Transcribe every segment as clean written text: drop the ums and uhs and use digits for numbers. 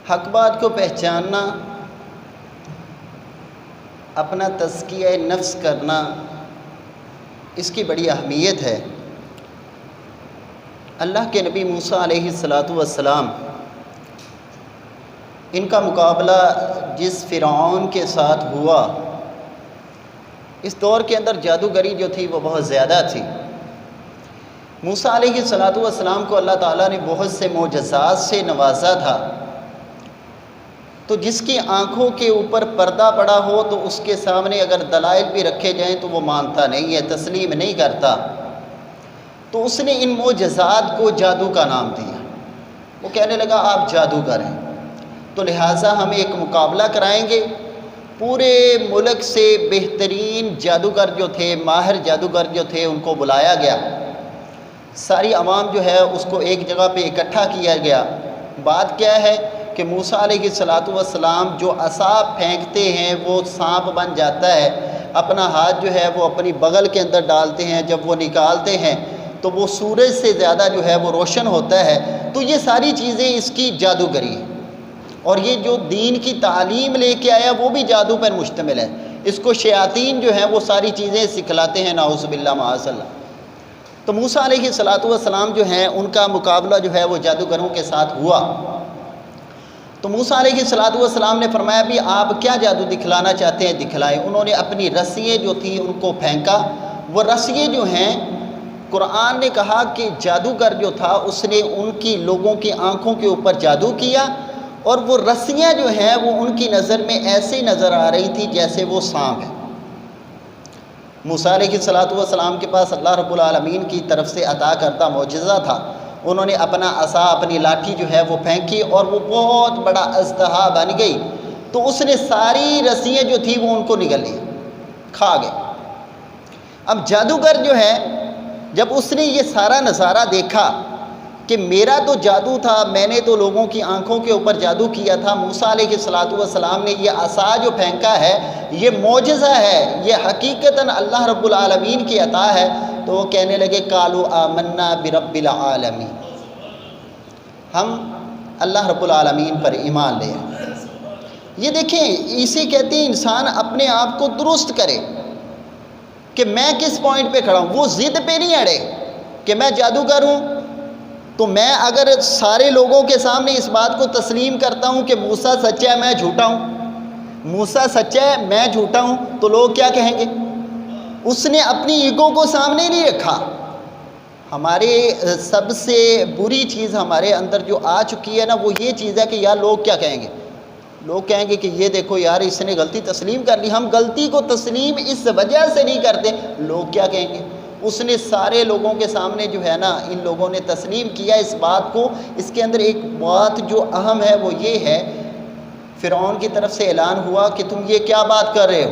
حق بات کو پہچاننا، اپنا تزکیہ نفس کرنا، اس کی بڑی اہمیت ہے۔ اللہ کے نبی موسیٰ علیہ السلام ان کا مقابلہ جس فرعون کے ساتھ ہوا، اس دور کے اندر جادوگری جو تھی وہ بہت زیادہ تھی۔ موسیٰ علیہ السلام کو اللہ تعالیٰ نے بہت سے معجزات سے نوازا تھا، تو جس کی آنکھوں کے اوپر پردہ پڑا ہو تو اس کے سامنے اگر دلائل بھی رکھے جائیں تو وہ مانتا نہیں ہے، تسلیم نہیں کرتا۔ تو اس نے ان معجزات کو جادو کا نام دیا۔ وہ کہنے لگا آپ جادوگر ہیں، تو لہٰذا ہم ایک مقابلہ کرائیں گے۔ پورے ملک سے بہترین جادوگر جو تھے، ماہر جادوگر جو تھے، ان کو بلایا گیا۔ ساری عوام جو ہے اس کو ایک جگہ پہ اکٹھا کیا گیا۔ بات کیا ہے کہ موسیٰ علیہ السلام جو عصا پھینکتے ہیں وہ سانپ بن جاتا ہے، اپنا ہاتھ جو ہے وہ اپنی بغل کے اندر ڈالتے ہیں، جب وہ نکالتے ہیں تو وہ سورج سے زیادہ جو ہے وہ روشن ہوتا ہے۔ تو یہ ساری چیزیں اس کی جادوگری ہے، اور یہ جو دین کی تعلیم لے کے آیا وہ بھی جادو پر مشتمل ہے۔ اس کو شیاطین جو ہیں وہ ساری چیزیں سکھلاتے ہیں، نعوذ باللہ معاذ اللہ۔ تو موسیٰ علیہ السلام جو ہیں ان کا مقابلہ جو ہے وہ جادوگروں کے ساتھ ہوا۔ تو موسیٰ علیہ السلام نے فرمایا بھی آپ کیا جادو دکھلانا چاہتے ہیں دکھلائیں۔ انہوں نے اپنی رسیاں جو تھیں ان کو پھینکا۔ وہ رسیاں جو ہیں، قرآن نے کہا کہ جادوگر جو تھا اس نے ان کی لوگوں کی آنکھوں کے اوپر جادو کیا، اور وہ رسیاں جو ہیں وہ ان کی نظر میں ایسے نظر آ رہی تھی جیسے وہ سانپ ہے۔ موسیٰ علیہ السلام کے پاس اللہ رب العالمین کی طرف سے عطا کردہ معجزہ تھا۔ انہوں نے اپنا عصا، اپنی لاٹھی جو ہے وہ پھینکی اور وہ بہت بڑا اژدہا بن گئی۔ تو اس نے ساری رسیاں جو تھی وہ ان کو نگل لی، کھا گئے۔ اب جادوگر جو ہے، جب اس نے یہ سارا نظارہ دیکھا کہ میرا تو جادو تھا، میں نے تو لوگوں کی آنکھوں کے اوپر جادو کیا تھا، موسیٰ علیہ السلام نے یہ عصا جو پھینکا ہے یہ معجزہ ہے، یہ حقیقتاً اللہ رب العالمین کی عطا ہے، تو وہ کہنے لگے قالوا آمنا برب العالمین، ہم اللہ رب العالمین پر ایمان لے آئے۔ یہ دیکھیں، اسی کہتے ہیں انسان اپنے آپ کو درست کرے کہ میں کس پوائنٹ پہ کھڑا ہوں۔ وہ ضد پہ نہیں اڑے کہ میں جادوگر ہوں، تو میں اگر سارے لوگوں کے سامنے اس بات کو تسلیم کرتا ہوں کہ موسیٰ سچا ہے میں جھوٹا ہوں، موسیٰ سچا ہے میں جھوٹا ہوں، تو لوگ کیا کہیں گے؟ اس نے اپنی ایگو کو سامنے نہیں رکھا۔ ہمارے سب سے بری چیز ہمارے اندر جو آ چکی ہے نا، وہ یہ چیز ہے کہ یار لوگ کیا کہیں گے؟ لوگ کہیں گے کہ یہ دیکھو یار اس نے غلطی تسلیم کر لی۔ ہم غلطی کو تسلیم اس وجہ سے نہیں کرتے، لوگ کیا کہیں گے؟ اس نے سارے لوگوں کے سامنے جو ہے نا، ان لوگوں نے تسلیم کیا اس بات کو۔ اس کے اندر ایک بات جو اہم ہے وہ یہ ہے، فرعون کی طرف سے اعلان ہوا کہ تم یہ کیا بات کر رہے ہو،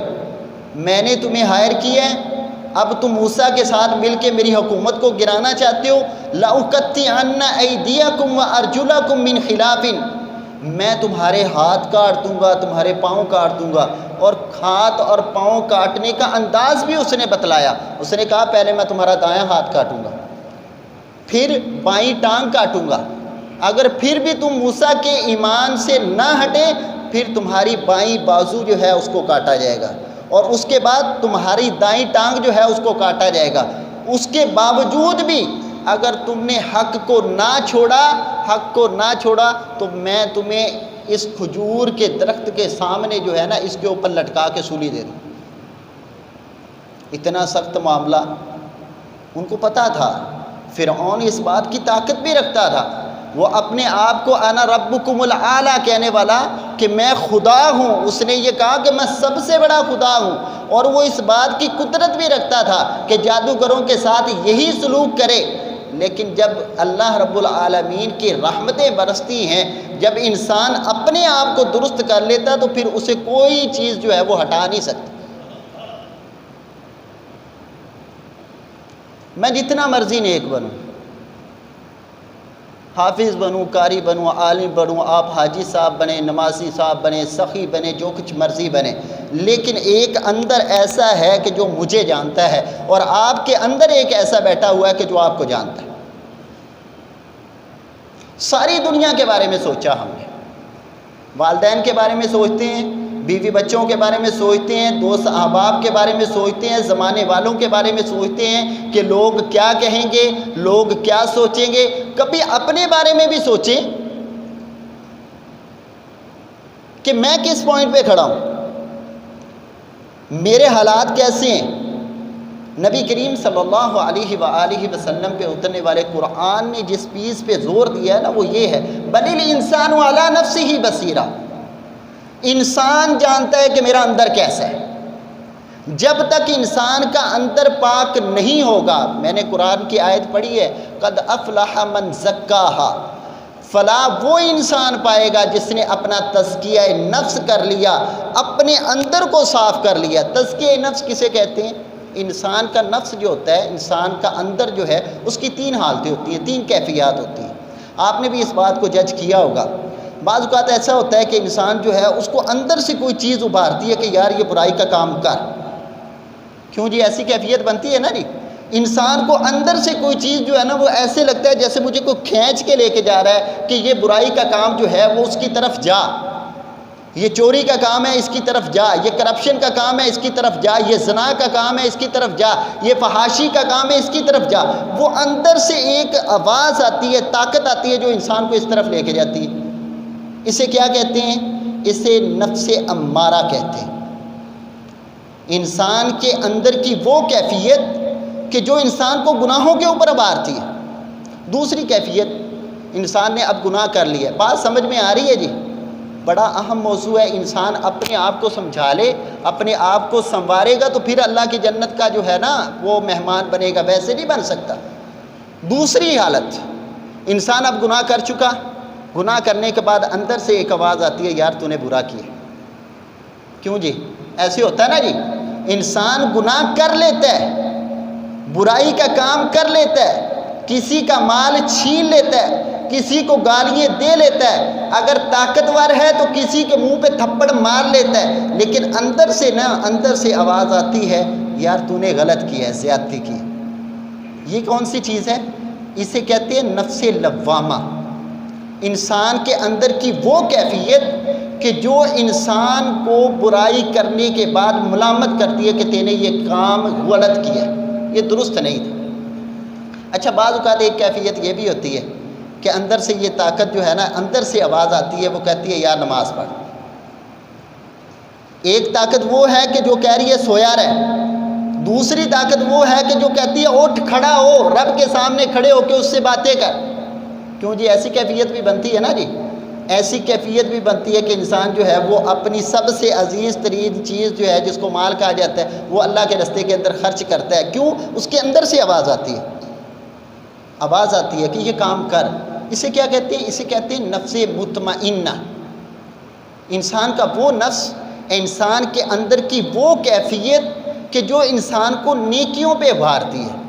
میں نے تمہیں ہائر کیا ہے، اب تم موسیٰ کے ساتھ مل کے میری حکومت کو گرانا چاہتے ہو۔ لَأُقَطِّعَنَّ أَيْدِيَكُمْ وَأَرْجُلَكُمْ مِنْ خِلَافٍ، میں تمہارے ہاتھ کاٹ دوں گا، تمہارے پاؤں کاٹ دوں گا۔ اور ہاتھ اور پاؤں کاٹنے کا انداز بھی اس نے بتلایا۔ اس نے کہا پہلے میں تمہارا دایاں ہاتھ کاٹوں گا، پھر بائیں ٹانگ کاٹوں گا، اگر پھر بھی تم موسیٰ کے ایمان سے نہ ہٹے پھر تمہاری بائیں بازو جو ہے اس کو کاٹا جائے گا، اور اس کے بعد تمہاری دائیں ٹانگ جو ہے اس کو کاٹا جائے گا۔ اس کے باوجود بھی اگر تم نے حق کو نہ چھوڑا تو میں تمہیں اس کھجور کے درخت کے سامنے جو ہے نا اس کے اوپر لٹکا کے سولی دے دوں۔ اتنا سخت معاملہ ان کو پتہ تھا۔ فرعون اس بات کی طاقت بھی رکھتا تھا، وہ اپنے آپ کو انا ربکم الاعلی کہنے والا کہ میں خدا ہوں، اس نے یہ کہا کہ میں سب سے بڑا خدا ہوں، اور وہ اس بات کی قدرت بھی رکھتا تھا کہ جادوگروں کے ساتھ یہی سلوک کرے۔ لیکن جب اللہ رب العالمین کی رحمتیں برستی ہیں، جب انسان اپنے آپ کو درست کر لیتا تو پھر اسے کوئی چیز جو ہے وہ ہٹا نہیں سکتی۔ میں جتنا مرضی نیک بنوں، حافظ بنوں، قاری بنوں، عالم بنوں، آپ حاجی صاحب بنے، نمازی صاحب بنے، سخی بنے، جو کچھ مرضی بنے، لیکن ایک اندر ایسا ہے کہ جو مجھے جانتا ہے، اور آپ کے اندر ایک ایسا بیٹھا ہوا ہے کہ جو آپ کو جانتا ہے۔ ساری دنیا کے بارے میں سوچا ہم نے، والدین کے بارے میں سوچتے ہیں، بیوی بچوں کے بارے میں سوچتے ہیں، دوست احباب کے بارے میں سوچتے ہیں، زمانے والوں کے بارے میں سوچتے ہیں کہ لوگ کیا کہیں گے، لوگ کیا سوچیں گے۔ کبھی اپنے بارے میں بھی سوچیں کہ میں کس پوائنٹ پہ کھڑا ہوں، میرے حالات کیسے ہیں۔ نبی کریم صلی اللہ علیہ وآلہ وسلم پہ اترنے والے قرآن نے جس چیز پہ زور دیا ہے نا، وہ یہ ہے، بل الانسان علی نفسہ بصیرہ، انسان جانتا ہے کہ میرا اندر کیسا ہے۔ جب تک انسان کا اندر پاک نہیں ہوگا، میں نے قرآن کی آیت پڑھی ہے، قد افلح من زکاہا، فلاح وہ انسان پائے گا جس نے اپنا تزکیہ نفس کر لیا، اپنے اندر کو صاف کر لیا۔ تزکیہ نفس کسے کہتے ہیں؟ انسان کا نفس جو ہوتا ہے، انسان کا اندر جو ہے، اس کی 3 حالتیں ہوتی ہیں، 3 کیفیات ہوتی ہیں۔ آپ نے بھی اس بات کو جج کیا ہوگا۔ بعض اوقات ایسا ہوتا ہے کہ انسان جو ہے اس کو اندر سے کوئی چیز ابھارتی ہے کہ یار یہ برائی کا کام کر، کیوں جی ایسی کیفیت بنتی ہے نا جی۔ انسان کو اندر سے کوئی چیز جو ہے نا، وہ ایسے لگتا ہے جیسے مجھے کوئی کھینچ کے لے کے جا رہا ہے کہ یہ برائی کا کام جو ہے وہ اس کی طرف جا، یہ چوری کا کام ہے اس کی طرف جا، یہ کرپشن کا کام ہے اس کی طرف جا، یہ زنا کا کام ہے اس کی طرف جا، یہ فحاشی کا کام ہے اس کی طرف جا۔ وہ اندر سے ایک آواز آتی ہے، طاقت آتی ہے جو انسان کو اس طرف لے کے جاتی ہے۔ اسے کیا کہتے ہیں؟ اسے نفس امارہ کہتے ہیں۔ انسان کے اندر کی وہ کیفیت کہ جو انسان کو گناہوں کے اوپر ابھارتی ہے۔ دوسری کیفیت، انسان نے اب گناہ کر لیا، بات سمجھ میں آ رہی ہے جی؟ بڑا اہم موضوع ہے۔ انسان اپنے آپ کو سمجھا لے، اپنے آپ کو سنوارے گا تو پھر اللہ کی جنت کا جو ہے نا وہ مہمان بنے گا، ویسے نہیں بن سکتا۔ دوسری حالت، انسان اب گناہ کر چکا، گناہ کرنے کے بعد اندر سے ایک آواز آتی ہے، یار تو نے برا کیا۔ کیوں جی؟ ایسے ہوتا ہے نا جی، انسان گناہ کر لیتا ہے، برائی کا کام کر لیتا ہے، کسی کا مال چھین لیتا ہے، کسی کو گالیاں دے لیتا ہے، اگر طاقتور ہے تو کسی کے منہ پہ تھپڑ مار لیتا ہے، لیکن اندر سے نا، اندر سے آواز آتی ہے، یار تو نے غلط کیا ہے، زیادتی کی۔ یہ کون سی چیز ہے؟ اسے کہتے ہیں نفس لوامہ۔ انسان کے اندر کی وہ کیفیت کہ جو انسان کو برائی کرنے کے بعد ملامت کرتی ہے کہ تے نے یہ کام غلط کیا، یہ درست نہیں تھا۔ اچھا، بعض اوقات ایک کیفیت یہ بھی ہوتی ہے کہ اندر سے یہ طاقت جو ہے نا، اندر سے آواز آتی ہے، وہ کہتی ہے یار نماز پڑھ۔ ایک طاقت وہ ہے کہ جو کہہ رہی ہے سویا رہ، دوسری طاقت وہ ہے کہ جو کہتی ہے اٹھ کھڑا ہو، رب کے سامنے کھڑے ہو کے اس سے باتیں کر۔ کیوں جی؟ ایسی کیفیت بھی بنتی ہے نا جی، ایسی کیفیت بھی بنتی ہے کہ انسان جو ہے وہ اپنی سب سے عزیز ترین چیز جو ہے، جس کو مال کہا جاتا ہے، وہ اللہ کے راستے کے اندر خرچ کرتا ہے۔ کیوں؟ اس کے اندر سے آواز آتی ہے، آواز آتی ہے کہ یہ کام کر۔ اسے کیا کہتے ہیں؟ اسے کہتے ہیں نفس مطمئنہ۔ انسان کا وہ نفس، انسان کے اندر کی وہ کیفیت کہ جو انسان کو نیکیوں پہ ابھارتی ہے۔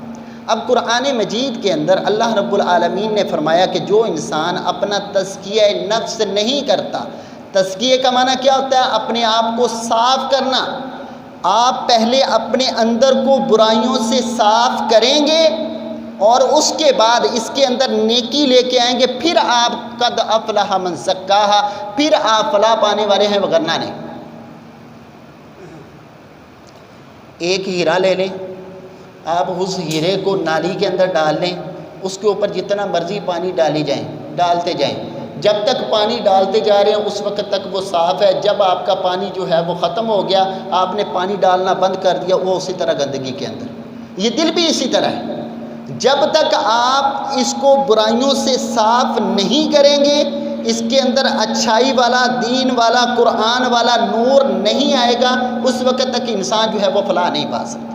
اب قرآن مجید کے اندر اللہ رب العالمین نے فرمایا کہ جو انسان اپنا تزکیہ نفس نہیں کرتا، تزکیہ کا معنی کیا ہوتا ہے؟ اپنے آپ کو صاف کرنا۔ آپ پہلے اپنے اندر کو برائیوں سے صاف کریں گے اور اس کے بعد اس کے اندر نیکی لے کے آئیں گے، پھر آپ قد افلح من زکاہا، پھر آپ فلاح پانے والے ہیں، وگرنہ نہیں۔ ایک ہیرا لے لیں، آپ اس ہیرے کو نالی کے اندر ڈال لیں، اس کے اوپر جتنا مرضی پانی ڈالی جائیں، ڈالتے جائیں، جب تک پانی ڈالتے جا رہے ہیں اس وقت تک وہ صاف ہے۔ جب آپ کا پانی جو ہے وہ ختم ہو گیا، آپ نے پانی ڈالنا بند کر دیا، وہ اسی طرح گندگی کے اندر۔ یہ دل بھی اسی طرح ہے، جب تک آپ اس کو برائیوں سے صاف نہیں کریں گے، اس کے اندر اچھائی والا، دین والا، قرآن والا نور نہیں آئے گا، اس وقت تک انسان جو ہے وہ فلاح نہیں پا سکتا۔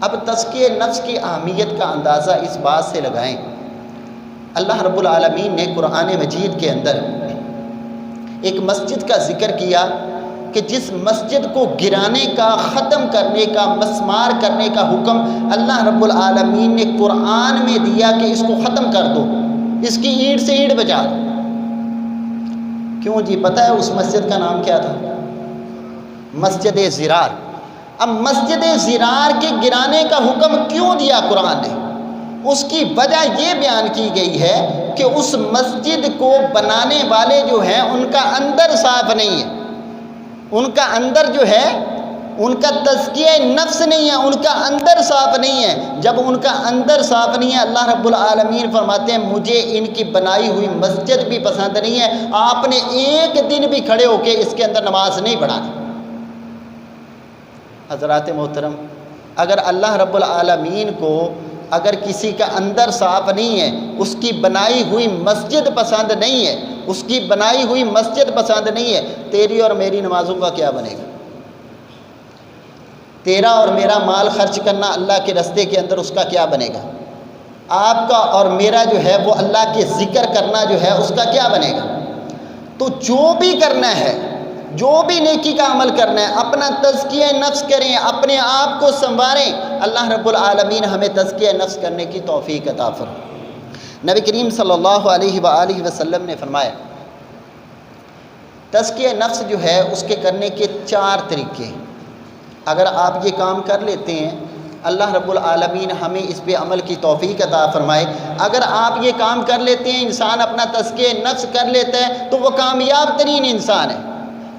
اب تزکیہ نفس کی اہمیت کا اندازہ اس بات سے لگائیں، اللہ رب العالمین نے قرآن مجید کے اندر ایک مسجد کا ذکر کیا کہ جس مسجد کو گرانے کا، ختم کرنے کا، مسمار کرنے کا حکم اللہ رب العالمین نے قرآن میں دیا کہ اس کو ختم کر دو، اس کی اینٹ سے اینٹ بجا دو۔ کیوں جی؟ پتہ ہے اس مسجد کا نام کیا تھا؟ مسجد ضرار۔ اب مسجد ضرار کے گرانے کا حکم کیوں دیا قرآن نے؟ اس کی وجہ یہ بیان کی گئی ہے کہ اس مسجد کو بنانے والے جو ہیں ان کا اندر صاف نہیں ہے، ان کا اندر جو ہے ان کا تزکیہ نفس نہیں ہے، ان کا اندر صاف نہیں ہے۔ جب ان کا اندر صاف نہیں ہے، اللہ رب العالمین فرماتے ہیں مجھے ان کی بنائی ہوئی مسجد بھی پسند نہیں ہے، آپ نے ایک دن بھی کھڑے ہو کے اس کے اندر نماز نہیں پڑھانی۔ حضرات محترم، اگر اللہ رب العالمین کو اگر کسی کا اندر صاف نہیں ہے، اس کی بنائی ہوئی مسجد پسند نہیں ہے، اس کی بنائی ہوئی مسجد پسند نہیں ہے، تیری اور میری نمازوں کا کیا بنے گا؟ تیرا اور میرا مال خرچ کرنا اللہ کے راستے کے اندر اس کا کیا بنے گا؟ آپ کا اور میرا جو ہے وہ اللہ کے ذکر کرنا جو ہے اس کا کیا بنے گا؟ تو جو بھی کرنا ہے، جو بھی نیکی کا عمل کرنا ہے، اپنا تزکیہ نفس کریں، اپنے آپ کو سنواریں۔ اللہ رب العالمین ہمیں تزکیہ نفس کرنے کی توفیق عطا فرمائے۔ نبی کریم صلی اللہ علیہ وآلہ وسلم نے فرمایا تزکیہ نفس جو ہے اس کے کرنے کے 4 طریقے ہیں۔ اگر آپ یہ کام کر لیتے ہیں، اللہ رب العالمین ہمیں اس پہ عمل کی توفیق عطا فرمائے۔ اگر آپ یہ کام کر لیتے ہیں، انسان اپنا تزکیہ نفس کر لیتا ہے تو وہ کامیاب ترین انسان ہے۔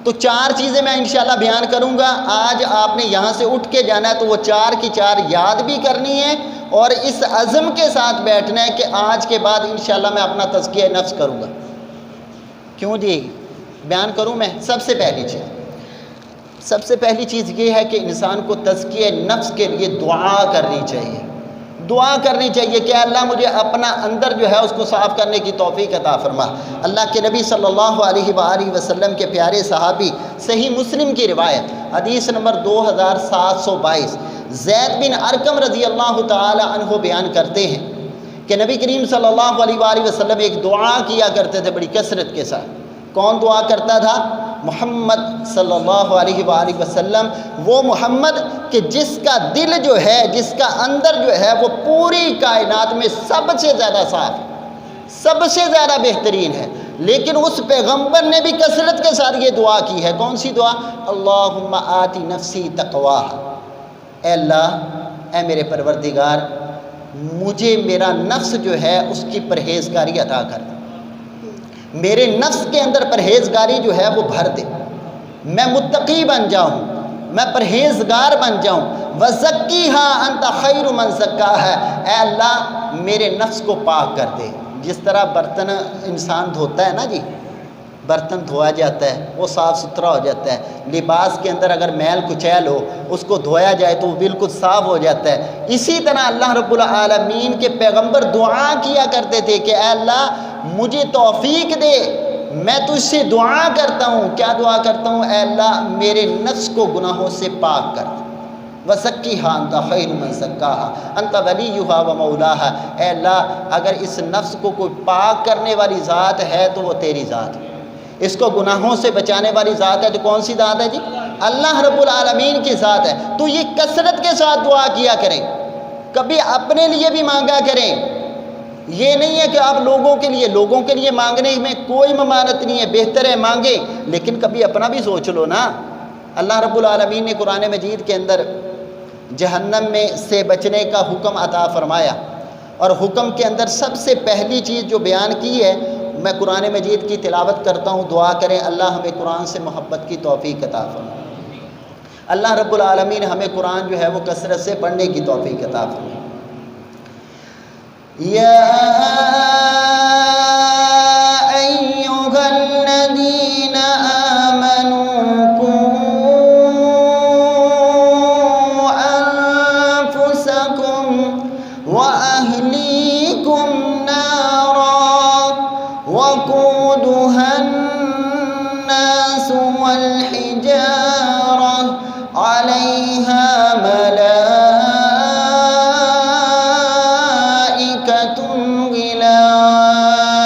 تو 4 چیزیں میں انشاءاللہ بیان کروں گا۔ آج آپ نے یہاں سے اٹھ کے جانا ہے تو وہ 4 کی 4 یاد بھی کرنی ہے اور اس عزم کے ساتھ بیٹھنا ہے کہ آج کے بعد انشاءاللہ میں اپنا تزکیہ نفس کروں گا۔ کیوں جی؟ بیان کروں میں۔ سب سے پہلی چیز یہ ہے کہ انسان کو تزکیہ نفس کے لیے دعا کرنی چاہیے۔ دعا کرنی چاہیے کہ اللہ مجھے اپنا اندر جو ہے اس کو صاف کرنے کی توفیق عطا فرما۔ اللہ کے نبی صلی اللہ علیہ وآلہ وسلم کے پیارے صحابی، صحیح مسلم کی روایت حدیث نمبر 2722، زید بن ارقم رضی اللہ تعالی عنہ بیان کرتے ہیں کہ نبی کریم صلی اللہ علیہ وآلہ وسلم ایک دعا کیا کرتے تھے بڑی کثرت کے ساتھ۔ کون دعا کرتا تھا؟ محمد صلی اللہ علیہ وآلہ وسلم، وہ محمد کہ جس کا دل جو ہے، جس کا اندر جو ہے وہ پوری کائنات میں سب سے زیادہ صاف ہے، سب سے زیادہ بہترین ہے، لیکن اس پیغمبر نے بھی کثرت کے ساتھ یہ دعا کی ہے۔ کون سی دعا؟ اللہم آتی نفسی تقواہا، اے اللہ، اے میرے پروردگار، مجھے میرا نفس جو ہے اس کی پرہیزگاری عطا کر دے، میرے نفس کے اندر پرہیزگاری جو ہے وہ بھر دے، میں متقی بن جاؤں، میں پرہیزگار بن جاؤں۔ وَزَكِّهَا أَنْتَ خَيْرُ مَنْ زَكَّاهَا، اے اللہ میرے نفس کو پاک کر دے۔ جس طرح برتن انسان دھوتا ہے نا جی، برتن دھویا جاتا ہے وہ صاف ستھرا ہو جاتا ہے، لباس کے اندر اگر میل کچیل ہو اس کو دھویا جائے تو وہ بالکل صاف ہو جاتا ہے۔ اسی طرح اللہ رب العالمین کے پیغمبر دعا کیا کرتے تھے کہ اے اللہ مجھے توفیق دے، میں تجھ سے دعا کرتا ہوں۔ کیا دعا کرتا ہوں؟ اے اللہ میرے نفس کو گناہوں سے پاک کر دے۔ وَزَكِّهَا أَنْتَ خَيْرُ مَنْ زَكَّاهَا أَنْتَ وَلِيُّهَا وَمَوْلَاهَا، اے اللہ اگر اس نفس کو کوئی پاک کرنے والی ذات ہے تو وہ تیری ذات ہے، اس کو گناہوں سے بچانے والی ذات ہے تو کون سی ذات ہے جی؟ اللہ رب العالمین کی ذات ہے۔ تو یہ کثرت کے ساتھ دعا کیا کریں، کبھی اپنے لیے بھی مانگا کریں۔ یہ نہیں ہے کہ آپ لوگوں کے لیے مانگنے میں کوئی ممانعت نہیں ہے، بہتر ہے مانگیں، لیکن کبھی اپنا بھی سوچ لو نا۔ اللہ رب العالمین نے قرآن مجید کے اندر جہنم میں سے بچنے کا حکم عطا فرمایا، اور حکم کے اندر سب سے پہلی چیز جو بیان کی ہے، میں قرآن مجید کی تلاوت کرتا ہوں، دعا کریں اللہ ہمیں قرآن سے محبت کی توفیق عطا فرمائے۔ اللہ رب العالمین ہمیں قرآن جو ہے وہ کثرت سے پڑھنے کی توفیق عطا فرمائے۔ یا ایھا الذین آمنوا وقودها الناس والحجارة عليها ملائكة غلاظ۔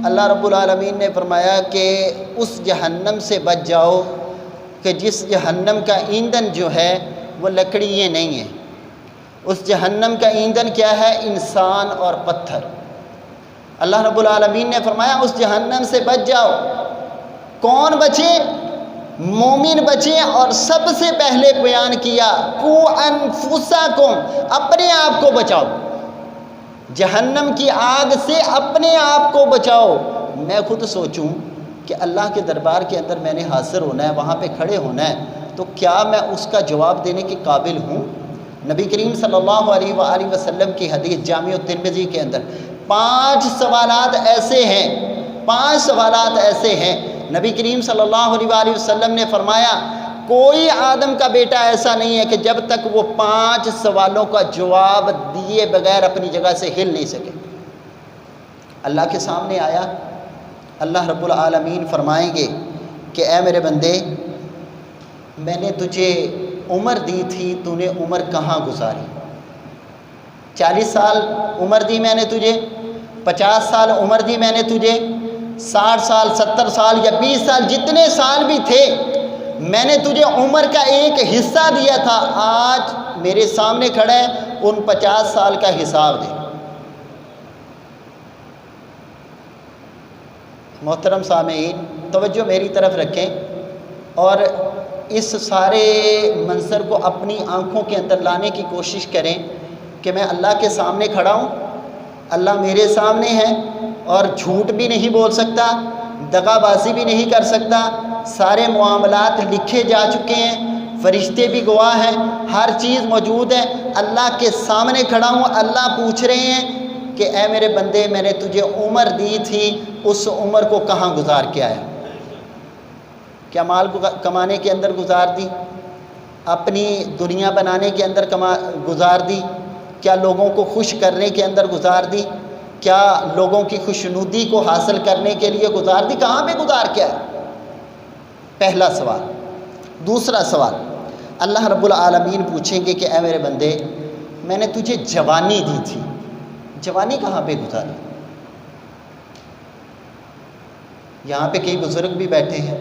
اللہ رب العالمین نے فرمایا کہ اس جہنم سے بچ جاؤ کہ جس جہنم کا ایندھن جو ہے وہ لکڑیاں نہیں ہیں۔ اس جہنم کا ایندھن کیا ہے؟ انسان اور پتھر۔ اللہ رب العالمین نے فرمایا اس جہنم سے بچ جاؤ۔ کون بچے؟ مومن بچیں، اور سب سے پہلے بیان کیا قو انفسکم، اپنے آپ کو بچاؤ، جہنم کی آگ سے اپنے آپ کو بچاؤ۔ میں خود سوچوں کہ اللہ کے دربار کے اندر میں نے حاضر ہونا ہے، وہاں پہ کھڑے ہونا ہے، تو کیا میں اس کا جواب دینے کے قابل ہوں؟ نبی کریم صلی اللہ علیہ وآلہ وسلم کی حدیث جامع الترمذی کے اندر 5 سوالات ایسے ہیں نبی کریم صلی اللہ علیہ وآلہ وسلم نے فرمایا کوئی آدم کا بیٹا ایسا نہیں ہے کہ جب تک وہ 5 سوالوں کا جواب دیے بغیر اپنی جگہ سے ہل نہیں سکے۔ اللہ کے سامنے آیا، اللہ رب العالمین فرمائیں گے کہ اے میرے بندے، میں نے تجھے عمر دی تھی، تو نے عمر کہاں گزاری؟ 40 سال عمر دی میں نے تجھے، 50 سال عمر دی میں نے تجھے، 60 سال 70 سال یا 20 سال جتنے سال بھی تھے، میں نے تجھے عمر کا ایک حصہ دیا تھا، آج میرے سامنے کھڑا ہے، ان 50 سال کا حساب دے۔ محترم سامعین، توجہ میری طرف رکھیں اور اس سارے منظر کو اپنی آنکھوں کے اندر لانے کی کوشش کریں کہ میں اللہ کے سامنے کھڑا ہوں، اللہ میرے سامنے ہے اور جھوٹ بھی نہیں بول سکتا، دغا بازی بھی نہیں کر سکتا، سارے معاملات لکھے جا چکے ہیں، فرشتے بھی گواہ ہیں، ہر چیز موجود ہے، اللہ کے سامنے کھڑا ہوں، اللہ پوچھ رہے ہیں کہ اے میرے بندے، میں نے تجھے عمر دی تھی، اس عمر کو کہاں گزار کے آیا؟ کیا مال کمانے کے اندر گزار دی؟ اپنی دنیا بنانے کے اندر گزار دی؟ کیا لوگوں کو خوش کرنے کے اندر گزار دی؟ کیا لوگوں کی خوشنودی کو حاصل کرنے کے لیے گزار دی؟ کہاں پہ گزار کے آیا؟ پہلا سوال۔ دوسرا سوال، اللہ رب العالمین پوچھیں گے کہ اے میرے بندے، میں نے تجھے جوانی دی تھی، جوانی کہاں پہ گزاری؟ یہاں پہ کئی بزرگ بھی بیٹھے ہیں،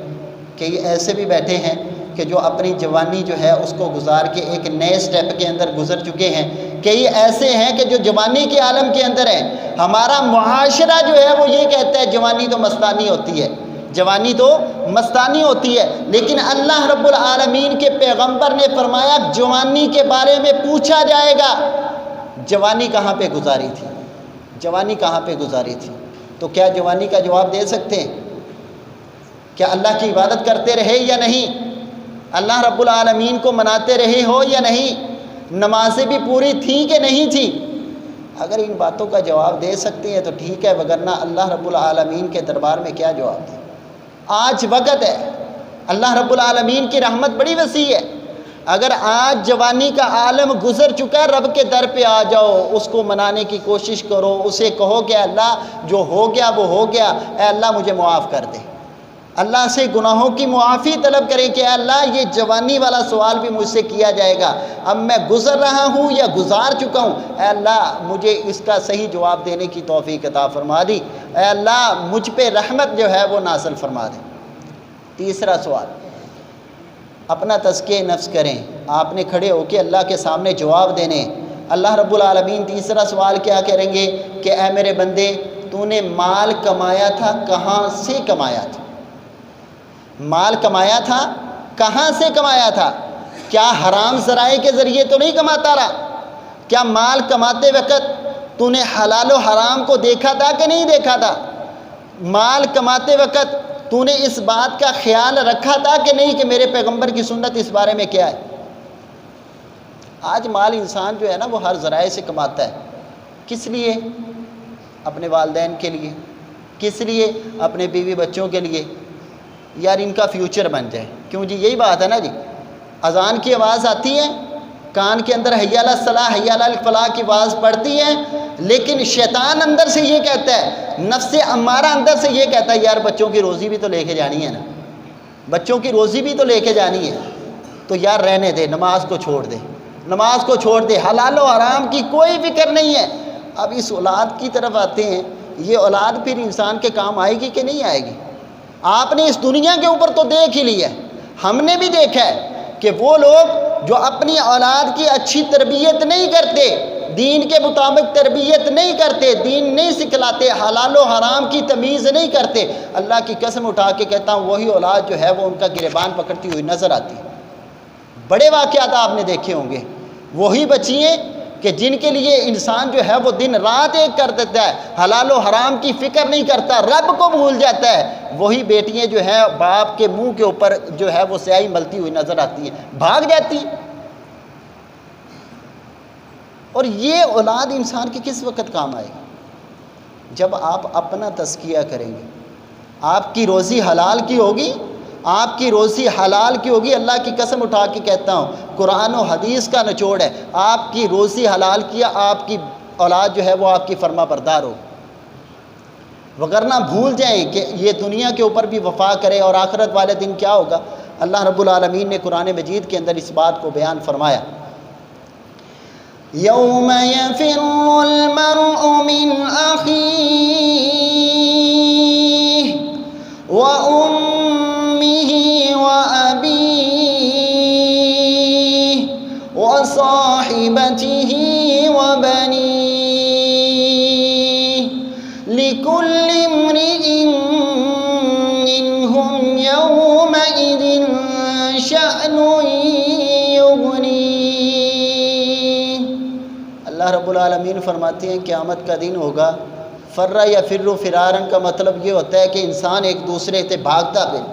کئی ایسے بھی بیٹھے ہیں کہ جو اپنی جوانی جو ہے اس کو گزار کے ایک نئے سٹیپ کے اندر گزر چکے ہیں، کئی ایسے ہیں کہ جو جوانی کے عالم کے اندر ہیں۔ ہمارا معاشرہ جو ہے وہ یہ کہتا ہے جوانی تو مستانی ہوتی ہے، جوانی تو مستانی ہوتی ہے، لیکن اللہ رب العالمین کے پیغمبر نے فرمایا جوانی کے بارے میں پوچھا جائے گا، جوانی کہاں پہ گزاری تھی، جوانی کہاں پہ گزاری تھی؟ تو کیا جوانی کا جواب دے سکتے ہیں؟ کیا اللہ کی عبادت کرتے رہے یا نہیں؟ اللہ رب العالمین کو مناتے رہے ہو یا نہیں؟ نمازیں بھی پوری تھیں کہ نہیں تھیں؟ اگر ان باتوں کا جواب دے سکتے ہیں تو ٹھیک ہے، وگرنہ اللہ رب العالمین کے دربار میں کیا جواب دیں؟ آج وقت ہے، اللہ رب العالمین کی رحمت بڑی وسیع ہے، اگر آج جوانی کا عالم گزر چکا ہے، رب کے در پہ آ جاؤ، اس کو منانے کی کوشش کرو، اسے کہو کہ اللہ جو ہو گیا وہ ہو گیا، اے اللہ مجھے معاف کر دے، اللہ سے گناہوں کی معافی طلب کریں کہ اے اللہ یہ جوانی والا سوال بھی مجھ سے کیا جائے گا، اب میں گزر رہا ہوں یا گزار چکا ہوں، اے اللہ مجھے اس کا صحیح جواب دینے کی توفیق عطا فرما دی، اے اللہ مجھ پہ رحمت جو ہے وہ نازل فرما دے۔ تیسرا سوال، اپنا تزکیہ نفس کریں، آپ نے کھڑے ہو کے اللہ کے سامنے جواب دینے۔ اللہ رب العالمین تیسرا سوال کیا کریں گے کہ اے میرے بندے، تو نے مال کمایا تھا، کہاں سے کمایا تھا؟ مال کمایا تھا، کہاں سے کمایا تھا؟ کیا حرام ذرائع کے ذریعے تو نہیں کماتا رہا؟ کیا مال کماتے وقت تو نے حلال و حرام کو دیکھا تھا کہ نہیں دیکھا تھا؟ مال کماتے وقت تو نے اس بات کا خیال رکھا تھا کہ نہیں کہ میرے پیغمبر کی سنت اس بارے میں کیا ہے؟ آج مال انسان جو ہے نا وہ ہر ذرائع سے کماتا ہے، کس لیے؟ اپنے والدین کے لیے، کس لیے؟ اپنے بیوی بچوں کے لیے، یار ان کا فیوچر بن جائے۔ کیوں جی؟ یہی بات ہے نا جی، اذان کی آواز آتی ہے، کان کے اندر حی علی الصلاح حی علی الفلاح کی آواز پڑتی ہے، لیکن شیطان اندر سے یہ کہتا ہے، نفس امارہ اندر سے یہ کہتا ہے یار بچوں کی روزی بھی تو لے کے جانی ہے نا، بچوں کی روزی بھی تو لے کے جانی ہے، تو یار رہنے دے، نماز کو چھوڑ دے، نماز کو چھوڑ دے، حلال و حرام کی کوئی فکر نہیں ہے۔ اب اس اولاد کی طرف آتے ہیں، یہ اولاد پھر انسان کے کام آئے گی کہ نہیں آئے گی؟ آپ نے اس دنیا کے اوپر تو دیکھ ہی لیا ہے، ہم نے بھی دیکھا ہے کہ وہ لوگ جو اپنی اولاد کی اچھی تربیت نہیں کرتے، دین کے مطابق تربیت نہیں کرتے، دین نہیں سکھلاتے، حلال و حرام کی تمیز نہیں کرتے، اللہ کی قسم اٹھا کے کہتا ہوں وہی اولاد جو ہے وہ ان کا گریبان پکڑتی ہوئی نظر آتی ہے۔ بڑے واقعات آپ نے دیکھے ہوں گے، وہی بچیاں کہ جن کے لیے انسان جو ہے وہ دن رات ایک کر دیتا ہے، حلال و حرام کی فکر نہیں کرتا، رب کو بھول جاتا ہے، وہی بیٹیاں جو ہیں باپ کے منہ کے اوپر جو ہے وہ سیاہی ملتی ہوئی نظر آتی ہیں، بھاگ جاتی ہیں۔ اور یہ اولاد انسان کی کس وقت کام آئے گی؟ جب آپ اپنا تزکیہ کریں گے۔ آپ کی روزی حلال کی ہوگی، آپ کی روزی حلال کی ہوگی، اللہ کی قسم اٹھا کے کہتا ہوں قرآن و حدیث کا نچوڑ ہے، آپ کی روزی حلال کیا آپ کی اولاد جو ہے وہ آپ کی فرما بردار ہو، وگرنہ بھول جائیں کہ یہ دنیا کے اوپر بھی وفا کرے اور آخرت والے دن کیا ہوگا۔ اللہ رب العالمین نے قرآن مجید کے اندر اس بات کو بیان فرمایا، یوم یفر المرء من اخیہ وامہ وابیہ وصاحبتہ وبنیہ لکل امرئ منہم یومئذ شأن یغنیہ۔ اللہ رب العالمین فرماتے ہیں قیامت کا دن ہوگا، فرّ یفر فرارن کا مطلب یہ ہوتا ہے کہ انسان ایک دوسرے سے بھاگتا پھر۔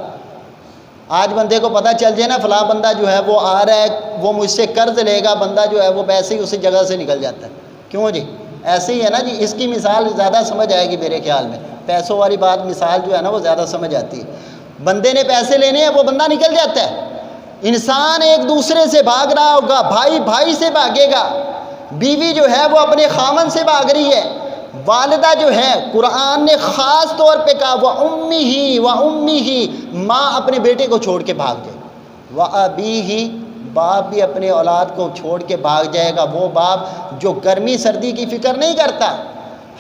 آج بندے کو پتہ چل جائے نا فلاں بندہ جو ہے وہ آ رہا ہے، وہ مجھ سے قرض لے گا، بندہ جو ہے وہ ویسے ہی اسی جگہ سے نکل جاتا ہے۔ کیوں جی؟ ایسے ہی ہے نا جی، اس کی مثال زیادہ سمجھ آئے گی میرے خیال میں، پیسوں والی بات مثال جو ہے نا وہ زیادہ سمجھ آتی ہے۔ بندے نے پیسے لینے ہیں، وہ بندہ نکل جاتا ہے۔ انسان ایک دوسرے سے بھاگ رہا ہوگا، بھائی بھائی سے بھاگے گا، بیوی جو ہے وہ اپنے خامن سے بھاگ رہی ہے، والدہ جو ہے قرآن نے خاص طور پہ کہا وَأُمِّهِ ماں اپنے بیٹے کو چھوڑ کے بھاگ جائے، وَأَبِيهِ باپ بھی اپنے اولاد کو چھوڑ کے بھاگ جائے گا۔ وہ باپ جو گرمی سردی کی فکر نہیں کرتا،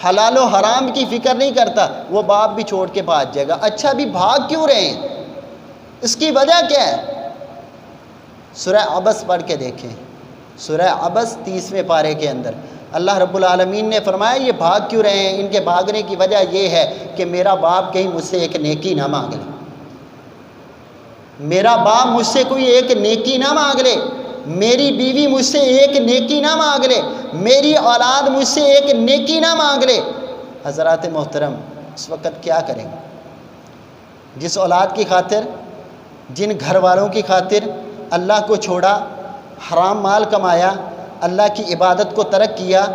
حلال و حرام کی فکر نہیں کرتا، وہ باپ بھی چھوڑ کے بھاگ جائے گا۔ اچھا بھی بھاگ کیوں رہے ہیں؟ اس کی وجہ کیا ہے؟ سورہ عبس پڑھ کے دیکھیں، سورہ عبس 30ویں پارے کے اندر اللہ رب العالمین نے فرمایا یہ بھاگ کیوں رہے ہیں؟ ان کے بھاگنے کی وجہ یہ ہے کہ میرا باپ کہیں مجھ سے ایک نیکی نہ مانگ لے، میرا باپ مجھ سے کوئی ایک نیکی نہ مانگ لے، میری بیوی مجھ سے ایک نیکی نہ مانگ لے، میری اولاد مجھ سے ایک نیکی نہ مانگ لے۔ حضرات محترم اس وقت کیا کریں گے؟ جس اولاد کی خاطر، جن گھر والوں کی خاطر اللہ کو چھوڑا، حرام مال کمایا، اللہ کی عبادت کو ترک کیا،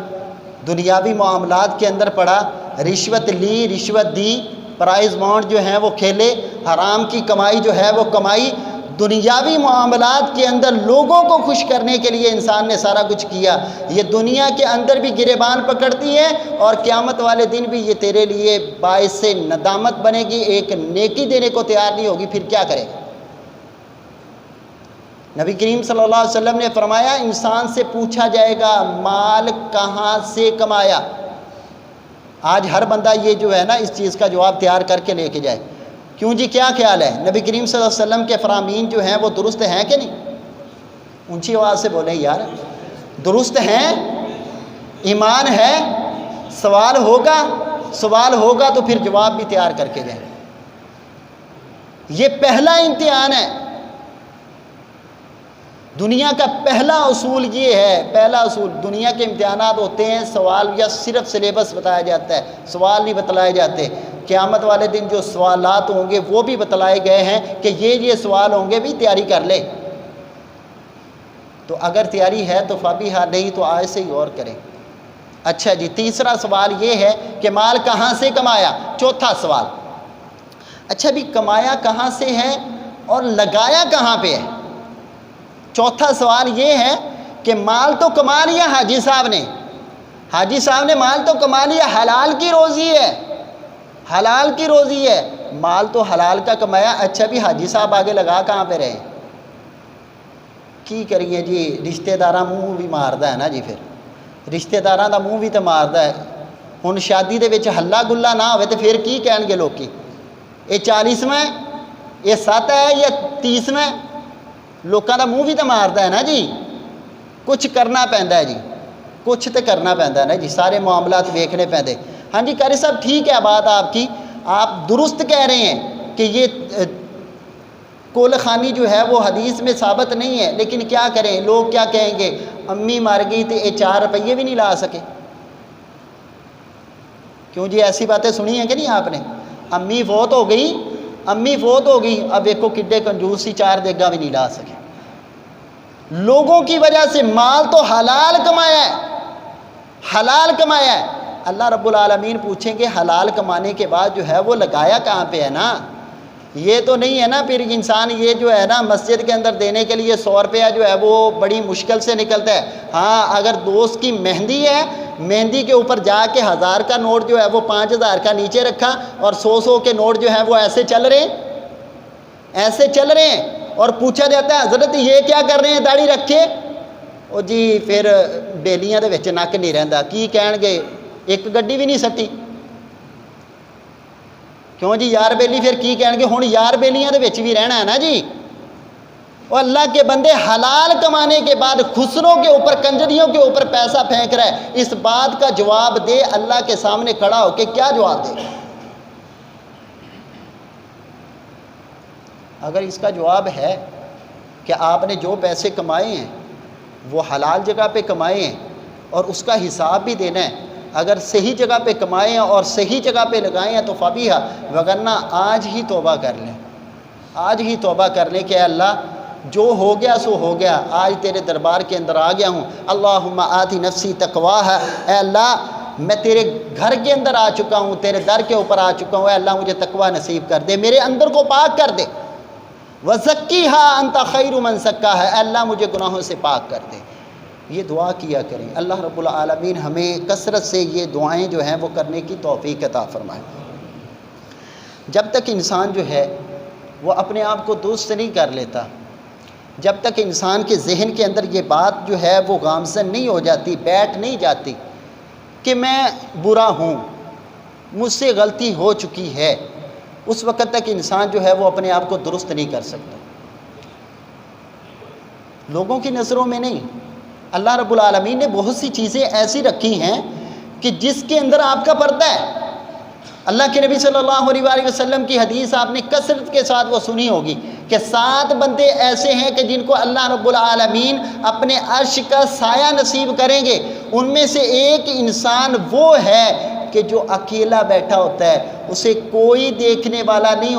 دنیاوی معاملات کے اندر پڑا، رشوت لی، رشوت دی، پرائز بانڈ جو ہیں وہ کھیلے، حرام کی کمائی جو ہے وہ کمائی، دنیاوی معاملات کے اندر لوگوں کو خوش کرنے کے لیے انسان نے سارا کچھ کیا۔ یہ دنیا کے اندر بھی گریبان پکڑتی ہے اور قیامت والے دن بھی یہ تیرے لیے باعث سے ندامت بنے گی، ایک نیکی دینے کو تیار نہیں ہوگی، پھر کیا کرے گا؟ نبی کریم صلی اللہ علیہ وسلم نے فرمایا انسان سے پوچھا جائے گا مال کہاں سے کمایا۔ آج ہر بندہ یہ جو ہے نا اس چیز کا جواب تیار کر کے لے کے جائے۔ کیوں جی کیا خیال ہے؟ نبی کریم صلی اللہ علیہ وسلم کے فرامین جو ہیں وہ درست ہیں کہ نہیں؟ اونچی آواز سے بولیں یار، درست ہیں؟ ایمان ہے؟ سوال ہوگا تو پھر جواب بھی تیار کر کے جائیں۔ یہ پہلا امتحان ہے، دنیا کا پہلا اصول یہ ہے، پہلا اصول دنیا کے امتحانات ہوتے ہیں سوال یا صرف سلیبس بتایا جاتا ہے، سوال نہیں بتلائے جاتے۔ قیامت والے دن جو سوالات ہوں گے وہ بھی بتلائے گئے ہیں کہ یہ سوال ہوں گے، بھی تیاری کر لے۔ تو اگر تیاری ہے تو فابیہا، نہیں تو آج سے ہی غور کریں۔ اچھا جی، تیسرا سوال یہ ہے کہ مال کہاں سے کمایا؟ چوتھا سوال، اچھا بھی کمایا کہاں سے ہے اور لگایا کہاں پہ ہے؟ چوتھا سوال یہ ہے کہ مال تو کما لیا حاجی صاحب نے مال تو کما لیا، حلال کی روزی ہے، حلال کی روزی ہے، مال تو حلال کا کمایا، اچھا بھی حاجی صاحب آگے لگا کہاں پہ رہے؟ کی کریے جی، رشتہ داراں منہ بھی ماردا ہے نا جی، پھر رشتہ داراں دا منہ بھی تو ماردا ہے۔ ہن شادی دے وچ ہلا گلا نہ ہوئے تو پھر کی کہن گے لوکی؟ یہ 40واں ہے، یہ 7 ہے یا 30واں؟ لوکاں دا منہ بھی تو ماردا ہے نا جی، کچھ کرنا پیندا ہے جی، کچھ تو کرنا پہنتا ہے نا جی، سارے معاملات دیکھنے پہنتے. ہاں جی قاری صاحب ٹھیک ہے بات آپ کی، آپ درست کہہ رہے ہیں کہ یہ کول خانی جو ہے وہ حدیث میں ثابت نہیں ہے، لیکن کیا کریں، لوگ کیا کہیں گے، امی مر گئی تو یہ 4 روپیے بھی نہیں لا سکے. کیوں جی ایسی باتیں سنی ہیں کہ نہیں آپ نے؟ امی فوت ہو گئی، اب ایک کو کڈے کنجوسی 4 دیگا بھی نہیں لا سکے. لوگوں کی وجہ سے مال تو حلال کمایا ہے. اللہ رب العالمین پوچھیں گے حلال کمانے کے بعد جو ہے وہ لگایا کہاں پہ ہے نا. یہ تو نہیں ہے نا پھر انسان یہ جو ہے نا مسجد کے اندر دینے کے لیے 100 روپیہ جو ہے وہ بڑی مشکل سے نکلتا ہے. ہاں اگر دوست کی مہندی ہے، مہندی کے اوپر جا کے 1000 کا نوٹ جو ہے وہ 5000 کا نیچے رکھا، اور 100 کے نوٹ جو ہے وہ ایسے چل رہے ہیں اور پوچھا جاتا ہے حضرت یہ کیا کر رہے ہیں داڑھی رکھے؟ او جی پھر بیلیاں دے وچ نک نہیں رہندا، کی کہن گے ایک گڈی بھی نہیں سٹی. کیوں جی یار بیلی پھر کی کہن گے ہن یار بیلیاں دے وچ بھی رہنا ہے نا جی. اور اللہ کے بندے حلال کمانے کے بعد خسروں کے اوپر، کنجریوں کے اوپر پیسہ پھینک رہا ہے، اس بات کا جواب دے اللہ کے سامنے کھڑا ہو کے کیا جواب دے؟ اگر اس کا جواب ہے کہ آپ نے جو پیسے کمائے ہیں وہ حلال جگہ پہ کمائے ہیں اور اس کا حساب بھی دینا ہے، اگر صحیح جگہ پہ کمائے ہیں اور صحیح جگہ پہ لگائے ہیں تو فبیہا، وگرنہ آج ہی توبہ کر لیں کہ اللہ جو ہو گیا سو ہو گیا، آج تیرے دربار کے اندر آ گیا ہوں. اللہم آتی نفسی تقواہا، اے اللہ میں تیرے گھر کے اندر آ چکا ہوں، تیرے در کے اوپر آ چکا ہوں، اے اللہ مجھے تقوی نصیب کر دے، میرے اندر کو پاک کر دے. وَزَكِّهَا أَنْتَ خَيْرُ مَنْ زَكَّاهَا، اے اللہ مجھے گناہوں سے پاک کر دے. یہ دعا کیا کریں. اللہ رب العالمین ہمیں کثرت سے یہ دعائیں جو ہیں وہ کرنے کی توفیق عطا فرمائے. جب تک انسان جو ہے وہ اپنے آپ کو درست نہیں کر لیتا، جب تک انسان کے ذہن کے اندر یہ بات جو ہے وہ گامزن نہیں ہو جاتی، بیٹھ نہیں جاتی کہ میں برا ہوں، مجھ سے غلطی ہو چکی ہے، اس وقت تک انسان جو ہے وہ اپنے آپ کو درست نہیں کر سکتا. لوگوں کی نظروں میں نہیں، اللہ رب العالمین نے بہت سی چیزیں ایسی رکھی ہیں کہ جس کے اندر آپ کا پردہ ہے. اللہ کے نبی صلی اللہ علیہ وآلہ وسلم کی حدیث آپ نے کثرت کے ساتھ وہ سنی ہوگی کہ 7 بندے ایسے ہیں کہ جن کو اللہ رب العالمین اپنے عرش کا سایہ نصیب کریں گے. ان میں سے ایک انسان وہ ہے کہ جو اکیلا بیٹھا ہوتا ہے، اسے کوئی دیکھنے والا نہیں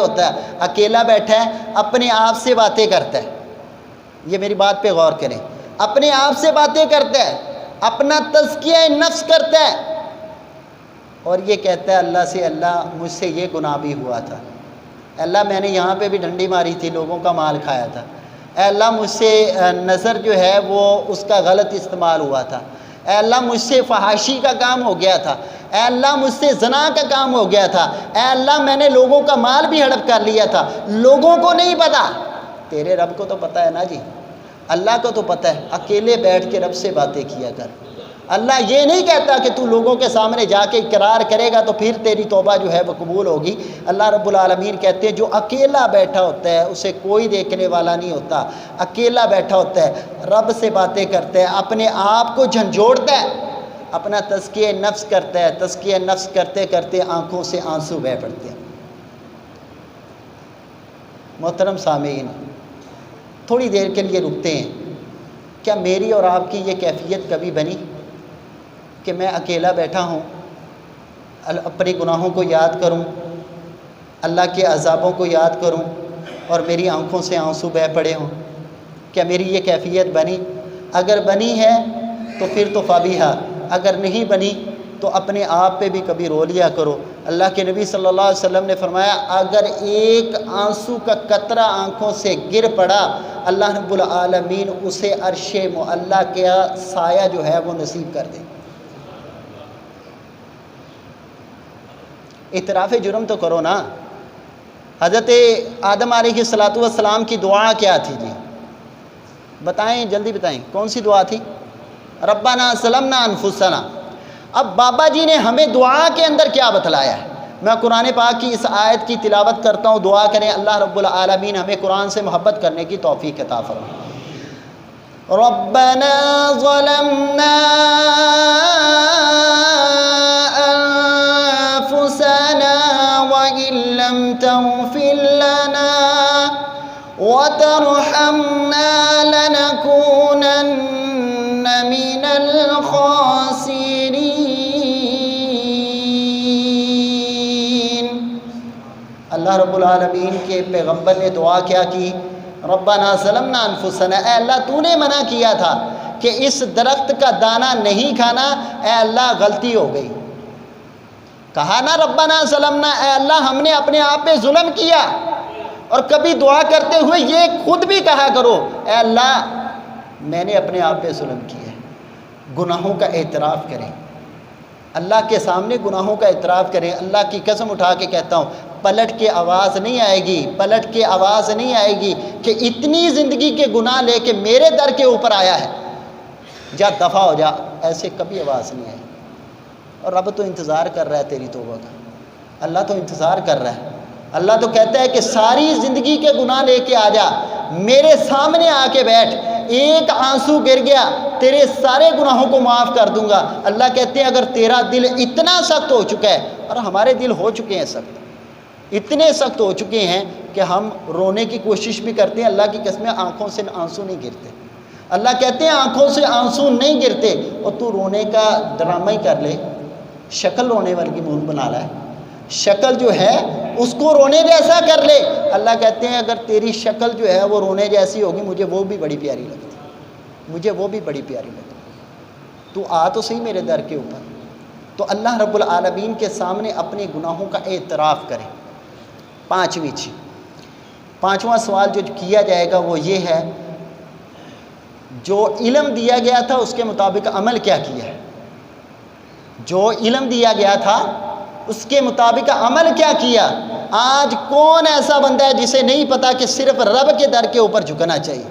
ہوتا، اکیلا بیٹھا ہے، اپنے آپ سے باتیں کرتا ہے. یہ میری بات پہ غور کریں، اپنے آپ سے باتیں کرتا ہے، اپنا تزکیہ نفس کرتا ہے اور یہ کہتا ہے اللہ سے، اللہ مجھ سے یہ گناہ بھی ہوا تھا، اے اللہ میں نے یہاں پہ بھی ڈنڈی ماری تھی، لوگوں کا مال کھایا تھا، اے اللہ مجھ سے نظر جو ہے وہ اس کا غلط استعمال ہوا تھا، اے اللہ مجھ سے فحاشی کا کام ہو گیا تھا، اے اللہ مجھ سے زنا کا کام ہو گیا تھا، اے اللہ میں نے لوگوں کا مال بھی ہڑپ کر لیا تھا. لوگوں کو نہیں پتا، تیرے رب کو تو پتہ ہے نا جی، اللہ کو تو پتہ ہے. اکیلے بیٹھ کے رب سے باتیں کیا کر. اللہ یہ نہیں کہتا کہ تو لوگوں کے سامنے جا کے اقرار کرے گا تو پھر تیری توبہ جو ہے وہ قبول ہوگی. اللہ رب العالمین کہتے ہیں جو اکیلا بیٹھا ہوتا ہے اسے کوئی دیکھنے والا نہیں ہوتا، اکیلا بیٹھا ہوتا ہے، رب سے باتیں کرتا ہے، اپنے آپ کو جھنجھوڑتا ہے، اپنا تزکیہ نفس کرتا ہے. تزکیہ نفس کرتے کرتے آنکھوں سے آنسو بہہ پڑتے ہیں. محترم سامعین، تھوڑی دیر کے لیے رکتے ہیں. کیا میری اور آپ کی یہ کیفیت کبھی بنی کہ میں اکیلا بیٹھا ہوں، اپنے گناہوں کو یاد کروں، اللہ کے عذابوں کو یاد کروں اور میری آنکھوں سے آنسو بہہ پڑے ہوں؟ کیا میری یہ کیفیت بنی؟ اگر بنی ہے تو پھر تو فبیہا، اگر نہیں بنی تو اپنے آپ پہ بھی کبھی رو لیا کرو. اللہ کے نبی صلی اللہ علیہ وسلم نے فرمایا اگر ایک آنسو کا قطرہ آنکھوں سے گر پڑا، اللہ رب العالمین اسے عرش معلیٰ کا سایہ جو ہے وہ نصیب کر دے. اعتراف جرم تو کرو نا. حضرت آدم علیہ السلام کی دعا کیا تھی جی؟ بتائیں، جلدی بتائیں، کون سی دعا تھی؟ ربنا ظلمنا انفسنا. اب بابا جی نے ہمیں دعا کے اندر کیا بتلایا ہے؟ میں قرآن پاک کی اس آیت کی تلاوت کرتا ہوں. دعا کریں اللہ رب العالمین ہمیں قرآن سے محبت کرنے کی توفیق عطا فرمائے. ربنا ظلمنا أنفسنا وإن لم تغفر لنا وترحمنا لنكونن من الخاسرين۔ اللہ رب العالمین کے پیغمبر نے دعا کیا کی؟ ربنا ظلمنا انفسنا، اے اللہ تو نے منع کیا تھا کہ اس درخت کا دانہ نہیں کھانا، اے اللہ غلطی ہو گئی۔ کہا نا ربنا ظلمنا، اے اللہ ہم نے اپنے آپ پہ ظلم کیا۔ اور کبھی دعا کرتے ہوئے یہ خود بھی کہا کرو، اے اللہ میں نے اپنے آپ پہ ظلم کیا ہے۔ گناہوں کا اعتراف کریں، اللہ کے سامنے گناہوں کا اعتراف کریں۔ اللہ کی قسم اٹھا کے کہتا ہوں، پلٹ کے آواز نہیں آئے گی، پلٹ کے آواز نہیں آئے گی کہ اتنی زندگی کے گناہ لے کے میرے در کے اوپر آیا ہے، جا دفع ہو جا، ایسے کبھی آواز نہیں آئے۔ اور رب تو انتظار کر رہا ہے تیری توبہ کا، اللہ تو انتظار کر رہا ہے۔ اللہ تو کہتا ہے کہ ساری زندگی کے گناہ لے کے آ جا، میرے سامنے آ کے بیٹھ، ایک آنسو گر گیا تیرے سارے گناہوں کو معاف کر دوں گا۔ اللہ کہتے ہیں اگر تیرا دل اتنا سخت ہو چکا ہے، اور ہمارے دل ہو چکے ہیں سخت، اتنے سخت ہو چکے ہیں کہ ہم رونے کی کوشش بھی کرتے ہیں، اللہ کی قسم آنکھوں سے آنسو نہیں گرتے۔ اللہ کہتے ہیں آنکھوں سے آنسو نہیں گرتے، اور تو رونے کا ڈرامہ ہی کر لے، شکل رونے والی منہ بنا لا ہے، شکل جو ہے اس کو رونے جیسا کر لے۔ اللہ کہتے ہیں اگر تیری شکل جو ہے وہ رونے جیسی ہوگی، مجھے وہ بھی بڑی پیاری لگتی، مجھے وہ بھی بڑی پیاری لگتی۔ تو آ تو صحیح میرے در کے اوپر۔ تو اللہ رب العالمین کے سامنے اپنے گناہوں کا اعتراف کریں۔ پانچواں سوال جو کیا جائے گا وہ یہ ہے، جو علم دیا گیا تھا اس کے مطابق عمل کیا کیا ہے؟ جو علم دیا گیا تھا اس کے مطابق عمل کیا کیا؟ آج کون ایسا بندہ ہے جسے نہیں پتا کہ صرف رب کے در کے اوپر جھکنا چاہیے؟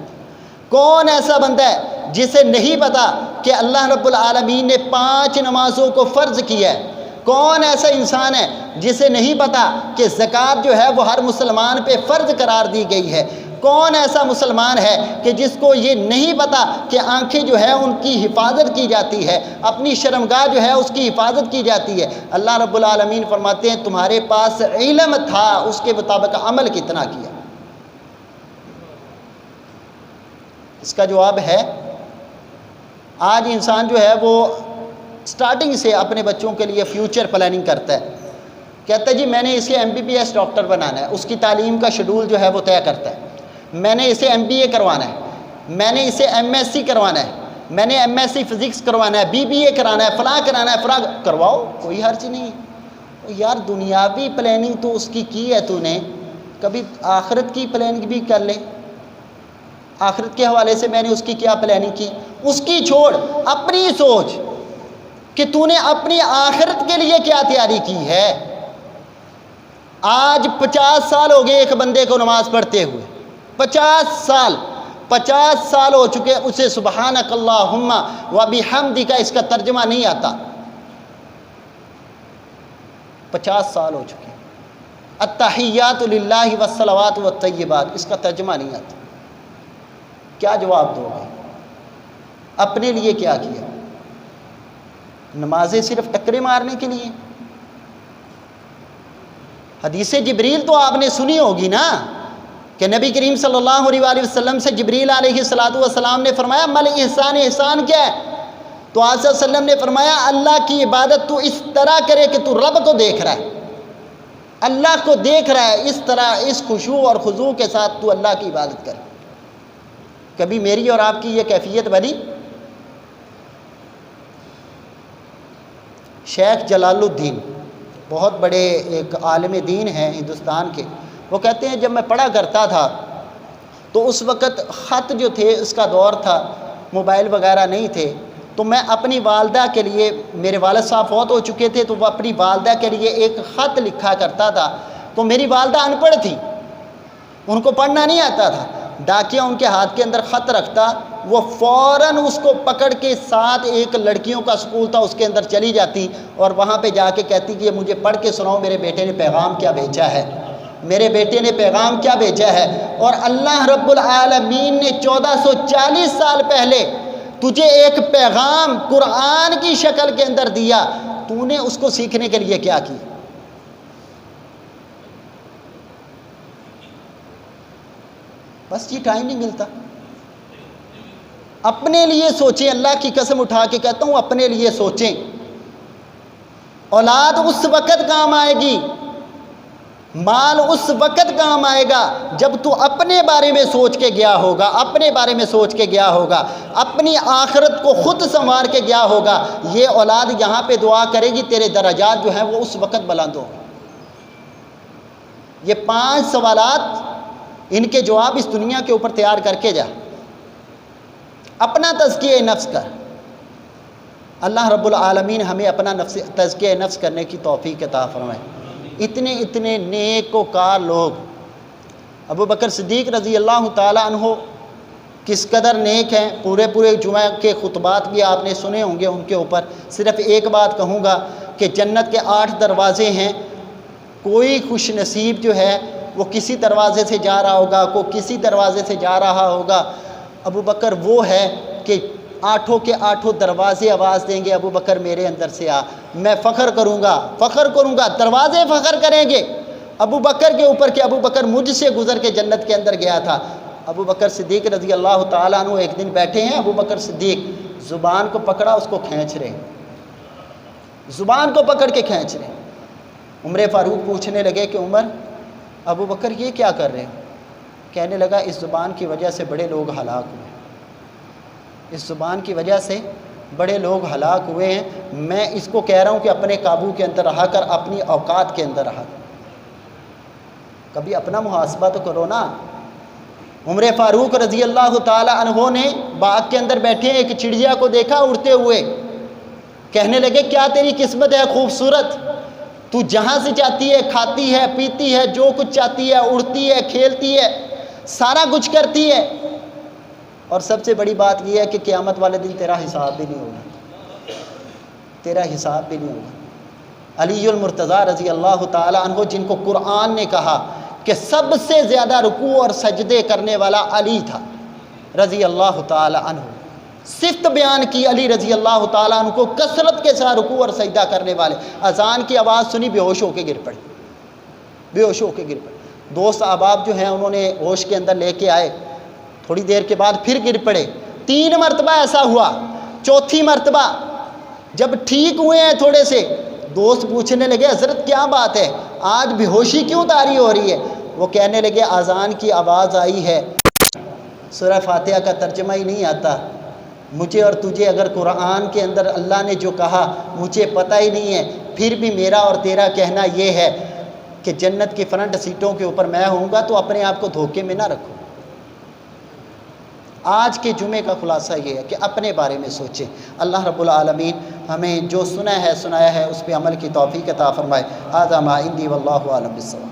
کون ایسا بندہ ہے جسے نہیں پتا کہ اللہ رب العالمین نے 5 نمازوں کو فرض کیا ہے؟ کون ایسا انسان ہے جسے نہیں پتا کہ زکوٰۃ جو ہے وہ ہر مسلمان پہ فرض قرار دی گئی ہے؟ کون ایسا مسلمان ہے کہ جس کو یہ نہیں پتا کہ آنکھیں جو ہے ان کی حفاظت کی جاتی ہے، اپنی شرمگاہ جو ہے اس کی حفاظت کی جاتی ہے؟ اللہ رب العالمین فرماتے ہیں تمہارے پاس علم تھا، اس کے مطابق عمل کتنا کیا؟ اس کا جواب ہے، آج انسان جو ہے وہ سٹارٹنگ سے اپنے بچوں کے لیے فیوچر پلاننگ کرتا ہے، کہتا ہے جی میں نے اسے MBBS ڈاکٹر بنانا ہے، اس کی تعلیم کا شیڈول جو ہے وہ طے کرتا ہے، میں نے اسے MBA کروانا ہے، میں نے اسے MSc کروانا ہے، میں نے MSc فزکس کروانا ہے، BBA کرانا ہے، فلاں کرانا ہے، فلاں کرواؤ، کوئی حرج نہیں ہے۔ یار دنیاوی پلاننگ تو اس کی ہے تو نے، کبھی آخرت کی پلاننگ بھی کر لے۔ آخرت کے حوالے سے میں نے اس کی کیا پلاننگ کی؟ اس کی چھوڑ، اپنی سوچ کہ تو نے اپنی آخرت کے لیے کیا تیاری کی ہے۔ آج 50 سال ہو گئے ایک بندے کو نماز پڑھتے ہوئے، 50 سال ہو چکے، اسے سبحانک اللہم و بحمدک اس کا ترجمہ نہیں آتا، 50 سال ہو چکے۔ التحیات للہ والصلوات والطیبات اس کا ترجمہ نہیں آتا، کیا جواب دو گے؟ اپنے لیے کیا کیا؟ نمازیں صرف ٹکرے مارنے کے لیے؟ حدیث جبریل تو آپ نے سنی ہوگی نا، کہ نبی کریم صلی اللہ علیہ وسلم سے جبریل علیہ السلام نے فرمایا مل احسان، احسان کیا ہے؟ تو آپ صلی اللہ علیہ وسلم نے فرمایا اللہ کی عبادت تو اس طرح کرے کہ تو رب کو دیکھ رہا ہے، اللہ کو دیکھ رہا ہے، اس طرح اس خشوع اور خضوع کے ساتھ تو اللہ کی عبادت کر۔ کبھی میری اور آپ کی یہ کیفیت بنی؟ شیخ جلال الدین بہت بڑے ایک عالم دین ہیں ہندوستان کے، وہ کہتے ہیں جب میں پڑھا کرتا تھا تو اس وقت خط جو تھے اس کا دور تھا، موبائل وغیرہ نہیں تھے، تو میں اپنی والدہ کے لیے، میرے والد صاحب فوت ہو چکے تھے تو وہ اپنی والدہ کے لیے ایک خط لکھا کرتا تھا، تو میری والدہ ان پڑھ تھی، ان کو پڑھنا نہیں آتا تھا، ڈاکیہ ان کے ہاتھ کے اندر خط رکھتا، وہ فوراً اس کو پکڑ کے ساتھ، ایک لڑکیوں کا سکول تھا اس کے اندر چلی جاتی اور وہاں پہ جا کے کہتی کہ یہ مجھے پڑھ کے سناؤ میرے بیٹے نے پیغام کیا بھیجا ہے۔ میرے بیٹے نے پیغام کیا بھیجا ہے، اور اللہ رب العالمین نے 1440 سال پہلے تجھے ایک پیغام قرآن کی شکل کے اندر دیا، تو نے اس کو سیکھنے کے لیے کیا کیا؟ بس یہ ٹائم نہیں ملتا۔ اپنے لیے سوچیں، اللہ کی قسم اٹھا کے کہتا ہوں، اپنے لیے سوچیں۔ اولاد اس وقت کام آئے گی، مال اس وقت کام آئے گا جب تو اپنے بارے میں سوچ کے گیا ہوگا، اپنے بارے میں سوچ کے گیا ہوگا، اپنی آخرت کو خود سنوار کے گیا ہوگا۔ یہ اولاد یہاں پہ دعا کرے گی، تیرے درجات جو ہیں وہ اس وقت بلند ہوں۔ یہ 5 سوالات، ان کے جواب اس دنیا کے اوپر تیار کر کے جا۔ اپنا تزکیہ نفس کر۔ اللہ رب العالمین ہمیں اپنا تزکیہ نفس کرنے کی توفیق عطا فرمائے۔ اتنے نیک و کار لوگ، ابو بکر صدیق رضی اللہ تعالیٰ عنہ کس قدر نیک ہیں، پورے جمعہ کے خطبات بھی آپ نے سنے ہوں گے ان کے اوپر۔ صرف ایک بات کہوں گا کہ جنت کے 8 دروازے ہیں، کوئی خوش نصیب جو ہے وہ کسی دروازے سے جا رہا ہوگا، کوئی کسی دروازے سے جا رہا ہوگا۔ ابو بکر وہ ہے کہ 8 کے 8 دروازے آواز دیں گے، ابو بکر میرے اندر سے آ، میں فخر کروں گا، دروازے فخر کریں گے ابو بکر کے اوپر کہ ابو بکر مجھ سے گزر کے جنت کے اندر گیا تھا۔ ابو بکر صدیق رضی اللہ تعالیٰ عنہ ایک دن بیٹھے ہیں، ابو بکر صدیق زبان کو پکڑا، اس کو کھینچ رہے ہیں، زبان کو پکڑ کے کھینچ رہے ہیں۔ عمر فاروق پوچھنے لگے کہ عمر، ابو بکر یہ کیا کر رہے ہیں؟ کہنے لگا اس زبان کی وجہ سے بڑے لوگ ہلاک ہوئے، اس زبان کی وجہ سے بڑے لوگ ہلاک ہوئے ہیں، میں اس کو کہہ رہا ہوں کہ اپنے قابو کے اندر رہا کر، اپنی اوقات کے اندر رہا کر۔ کبھی اپنا محاسبہ تو کرو نا۔ عمر فاروق رضی اللہ تعالیٰ عنہ نے باغ کے اندر بیٹھے ایک چڑیا کو دیکھا اڑتے ہوئے، کہنے لگے کیا تیری قسمت ہے خوبصورت، تو جہاں سے چاہتی ہے کھاتی ہے، پیتی ہے، جو کچھ چاہتی ہے، اڑتی ہے، کھیلتی ہے، سارا کچھ کرتی ہے، اور سب سے بڑی بات یہ ہے کہ قیامت والے دن تیرا حساب بھی نہیں ہوگا، تیرا حساب بھی نہیں ہوگا۔ علی المرتضیٰ رضی اللہ تعالیٰ عنہ، جن کو قرآن نے کہا کہ سب سے زیادہ رکوع اور سجدے کرنے والا علی تھا رضی اللہ تعالیٰ عنہ، صفت بیان کی علی رضی اللہ تعالیٰ عنہ کو، کثرت کے ساتھ رکوع اور سجدہ کرنے والے، اذان کی آواز سنی بے ہوش ہو کے گر پڑے، بے ہوش ہو کے گر پڑے۔ دوست احباب جو ہیں انہوں نے ہوش کے اندر لے کے آئے، تھوڑی دیر کے بعد پھر گر پڑے، 3 مرتبہ ایسا ہوا۔ 4تھی مرتبہ جب ٹھیک ہوئے ہیں تھوڑے سے، دوست پوچھنے لگے حضرت کیا بات ہے، آج بے ہوشی کیوں طاری ہو رہی ہے؟ وہ کہنے لگے اذان کی آواز آئی ہے، سورہ فاتحہ کا ترجمہ ہی نہیں آتا مجھے اور تجھے، اگر قرآن کے اندر اللہ نے جو کہا مجھے پتہ ہی نہیں ہے، پھر بھی میرا اور تیرا کہنا یہ ہے کہ جنت کی فرنٹ سیٹوں کے اوپر میں ہوں گا، تو اپنے آپ کو دھوکے میں نہ رکھو۔ آج کے جمعے کا خلاصہ یہ ہے کہ اپنے بارے میں سوچیں۔ اللہ رب العالمین ہمیں جو سنایا ہے اس پہ عمل کی توفیق عطا فرمائے۔ ھذا ما عندی واللہ اعلم بالصواب۔